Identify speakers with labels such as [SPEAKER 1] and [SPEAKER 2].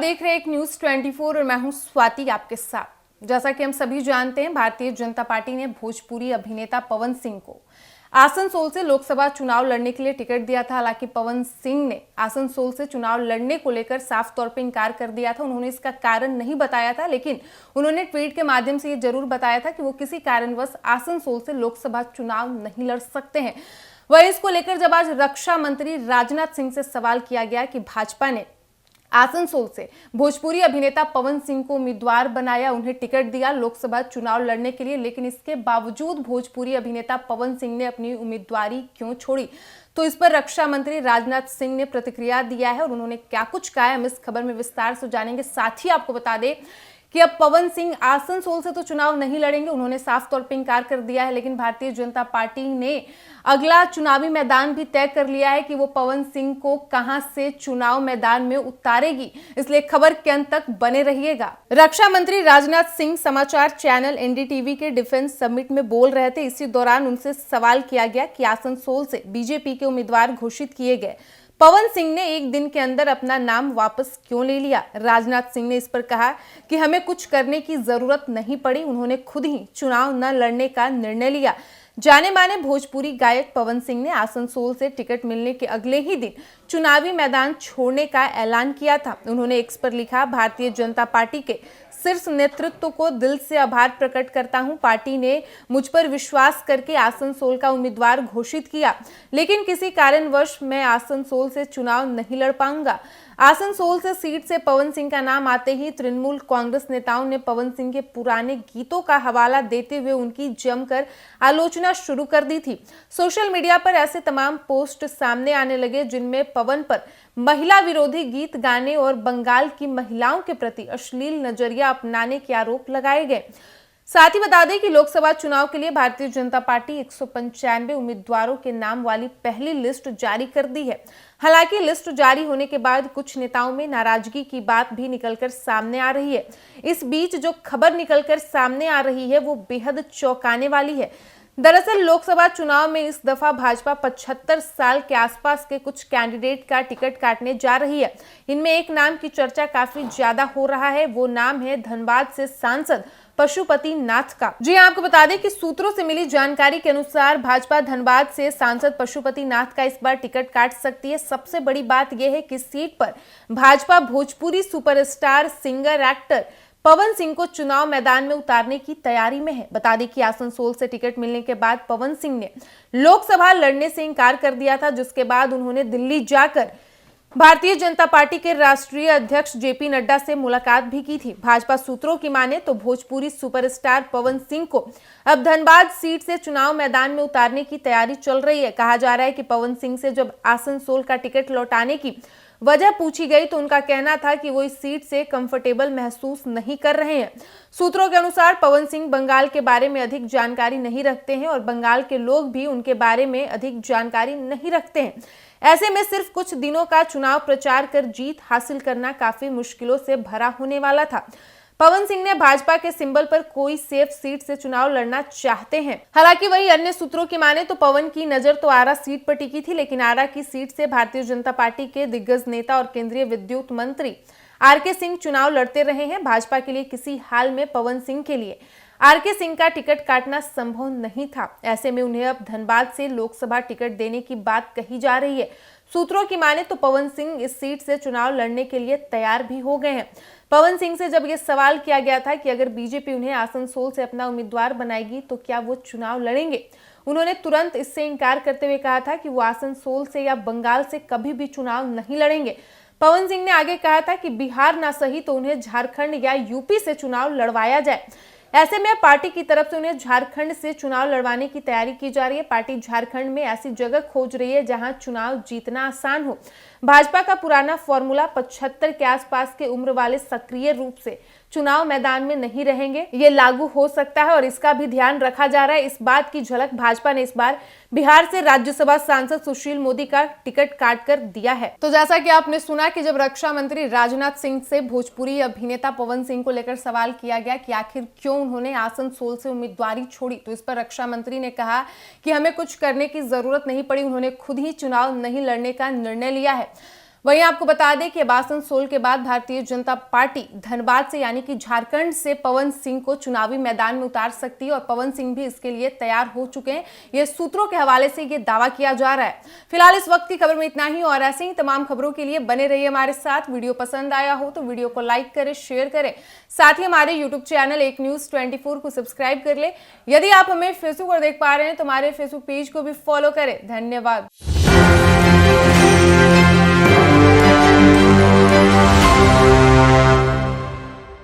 [SPEAKER 1] देख रहे एक न्यूज़ 24 और मैं हूं स्वाति आपके साथ। जैसा कि हम सभी जानते हैं, भारतीय जनता पार्टी ने भोजपुरी अभिनेता पवन सिंह को आसनसोल से लोकसभा चुनाव लड़ने के लिए टिकट दिया था। हालांकि पवन सिंह ने आसनसोल से चुनाव लड़ने को लेकर साफ तौर पर इंकार कर दिया था। उन्होंने इसका कारण नहीं बताया था, लेकिन उन्होंने ट्वीट के माध्यम से ये जरूर बताया था कि वो किसी कारणवश आसनसोल से लोकसभा चुनाव नहीं लड़ सकते हैं। वहीं इसको लेकर जब आज रक्षा मंत्री राजनाथ सिंह से सवाल किया गया कि भाजपा ने आसनसोल से भोजपुरी अभिनेता पवन सिंह को उम्मीदवार बनाया, उन्हें टिकट दिया लोकसभा चुनाव लड़ने के लिए, लेकिन इसके बावजूद भोजपुरी अभिनेता पवन सिंह ने अपनी उम्मीदवारी क्यों छोड़ी, तो इस पर रक्षा मंत्री राजनाथ सिंह ने प्रतिक्रिया दिया है और उन्होंने क्या कुछ कहा है हम इस खबर में विस्तार से जानेंगे। साथ ही आपको बता दें कि अब पवन सिंह आसनसोल से तो चुनाव नहीं लड़ेंगे, उन्होंने साफ तौर पर इंकार कर दिया है। लेकिन भारतीय जनता पार्टी ने अगला चुनावी मैदान भी तय कर लिया है कि वो पवन सिंह को कहां से चुनाव मैदान में उतारेगी, इसलिए खबर के अंत तक बने रहिएगा। रक्षा मंत्री राजनाथ सिंह समाचार चैनल एनडीटीवी के डिफेंस समिट में बोल रहे थे। इसी दौरान उनसे सवाल किया गया कि आसनसोल से बीजेपी के उम्मीदवार घोषित किए गए पवन सिंह ने एक दिन के अंदर अपना नाम वापस क्यों ले लिया। राजनाथ सिंह ने इस पर कहा कि हमें कुछ करने की जरूरत नहीं पड़ी, उन्होंने खुद ही चुनाव न लड़ने का निर्णय लिया। जाने माने भोजपुरी गायक पवन सिंह ने आसनसोल से टिकट मिलने के अगले ही दिन चुनावी मैदान छोड़ने का ऐलान किया था। उन्होंने एक्स पर लिखा, भारतीय जनता पार्टी के शीर्ष नेतृत्व को दिल से आभार प्रकट करता हूं। पार्टी ने मुझ पर विश्वास करके आसनसोल का उम्मीदवार घोषित किया, लेकिन किसी कारणवश मैं आसनसोल से चुनाव नहीं लड़ पाऊंगा। आसनसोल से सीट से पवन सिंह का नाम आते ही तृणमूल कांग्रेस नेताओं ने पवन सिंह के पुराने गीतों का हवाला देते हुए उनकी जमकर आलोचना शुरू कर दी थी। सोशल मीडिया पर ऐसे तमाम पोस्ट सामने आने लगे जिनमें पवन पर महिला विरोधी गीत गाने और बंगाल की महिलाओं के प्रति अश्लील नजरिया अपनाने के आरोप लगाए गए। साथ ही बता दें कि लोकसभा चुनाव के लिए भारतीय जनता पार्टी 195 उम्मीदवारों के नाम वाली पहली लिस्ट जारी कर दी है। हालांकि लिस्ट जारी होने के बाद कुछ नेताओं में नाराजगी की बात भी निकलकर सामने आ रही है। इस बीच जो खबर निकलकर सामने आ रही है वो बेहद चौंकाने वाली है। दरअसल लोकसभा चुनाव में इस दफा भाजपा 75 साल के आसपास के कुछ कैंडिडेट का टिकट काटने जा रही है। इनमें एक नाम की चर्चा काफी ज्यादा हो रहा है, वो नाम है धनबाद से सांसद पशुपति नाथ का। जी आपको बता दें कि सूत्रों से मिली जानकारी के अनुसार भाजपा धनबाद से सांसद पशुपति नाथ का इस बार टिकट काट सकती है। सबसे बड़ी बात यह है कि सीट पर Bhajpa Bhojpuri superstar singer actor Pawan Singh को चुनाव मैदान में उतारने की तैयारी में है। बता दें कि आसनसोल से टिकट मिलने के बाद पवन सिंह ने लोकसभा लड़ने से इंकार कर दिया था, जिसके बाद उन्होंने दिल्ली जाकर भारतीय जनता पार्टी के राष्ट्रीय अध्यक्ष जेपी नड्डा से मुलाकात भी की थी। भाजपा सूत्रों की माने तो भोजपुरी सुपरस्टार पवन सिंह को अब धनबाद सीट से चुनाव मैदान में उतारने की तैयारी चल रही है। कहा जा रहा है कि पवन सिंह से जब आसनसोल का टिकट लौटाने की वजह पूछी गई तो उनका कहना था कि वो इस सीट से कंफर्टेबल महसूस नहीं कर रहे हैं। सूत्रों के अनुसार पवन सिंह बंगाल के बारे में अधिक जानकारी नहीं रखते हैं और बंगाल के लोग भी उनके बारे में अधिक जानकारी नहीं रखते हैं। ऐसे में सिर्फ कुछ दिनों का चुनाव प्रचार कर जीत हासिल करना काफी मुश्किलों से भरा होने वाला था। पवन सिंह ने भाजपा के सिंबल पर कोई सेफ सीट से चुनाव लड़ना चाहते हैं। हालांकि वही अन्य सूत्रों की माने तो पवन की नजर तो आरा सीट पर टिकी थी, लेकिन आरा की सीट से भारतीय जनता पार्टी के दिग्गज नेता और केंद्रीय विद्युत मंत्री आरके सिंह चुनाव लड़ते रहे हैं। भाजपा के लिए किसी हाल में पवन सिंह के लिए आरके सिंह का टिकट काटना संभव नहीं था। ऐसे में उन्हें अब धनबाद से लोकसभा टिकट देने की बात कही जा रही है। सूत्रों की माने तो पवन सिंह इस सीट से चुनाव लड़ने के लिए तैयार भी हो गए हैं। पवन सिंह से जब यह सवाल किया गया था कि अगर बीजेपी उन्हें आसनसोल से अपना उम्मीदवार बनाएगी तो क्या वो चुनाव लड़ेंगे, उन्होंने तुरंत इससे इंकार करते हुए कहा था कि वो आसनसोल से या बंगाल से कभी भी चुनाव नहीं लड़ेंगे। पवन सिंह ने आगे कहा था कि बिहार ना सही तो उन्हें झारखंड या यूपी से चुनाव लड़वाया जाए। ऐसे में पार्टी की तरफ से उन्हें झारखंड से चुनाव लड़वाने की तैयारी की जा रही है। पार्टी झारखंड में ऐसी जगह खोज रही है जहां चुनाव जीतना आसान हो। भाजपा का पुराना फॉर्मूला 75 के आसपास के उम्र वाले सक्रिय रूप से चुनाव मैदान में नहीं रहेंगे, ये लागू हो सकता है और इसका भी ध्यान रखा जा रहा है। इस बात की झलक भाजपा ने इस बार बिहार से राज्यसभा सांसद सुशील मोदी का टिकट काट कर दिया है। तो जैसा कि आपने सुना कि जब रक्षा मंत्री राजनाथ सिंह से भोजपुरी अभिनेता पवन सिंह को लेकर सवाल किया गया कि आखिर क्यों उन्होंने आसनसोल से उम्मीदवारी छोड़ी, तो इस पर रक्षा मंत्री ने कहा कि हमें कुछ करने की जरूरत नहीं पड़ी, उन्होंने खुद ही चुनाव नहीं लड़ने का निर्णय लिया है। वहीं आपको बता दें कि अब आसनसोल के बाद भारतीय जनता पार्टी धनबाद से यानी कि झारखंड से पवन सिंह को चुनावी मैदान में उतार सकती है और पवन सिंह भी इसके लिए तैयार हो चुके हैं। ये सूत्रों के हवाले से ये दावा किया जा रहा है। फिलहाल इस वक्त की खबर में इतना ही और ऐसे ही तमाम खबरों के लिए बने रहिए हमारे साथ। वीडियो पसंद आया हो तो वीडियो को लाइक करें, शेयर करें, साथ ही हमारे यूट्यूब चैनल एक न्यूज 24 को सब्सक्राइब कर ले। यदि आप हमें फेसबुक पर देख पा रहे हैं तो हमारे फेसबुक पेज को भी फॉलो करें। धन्यवाद।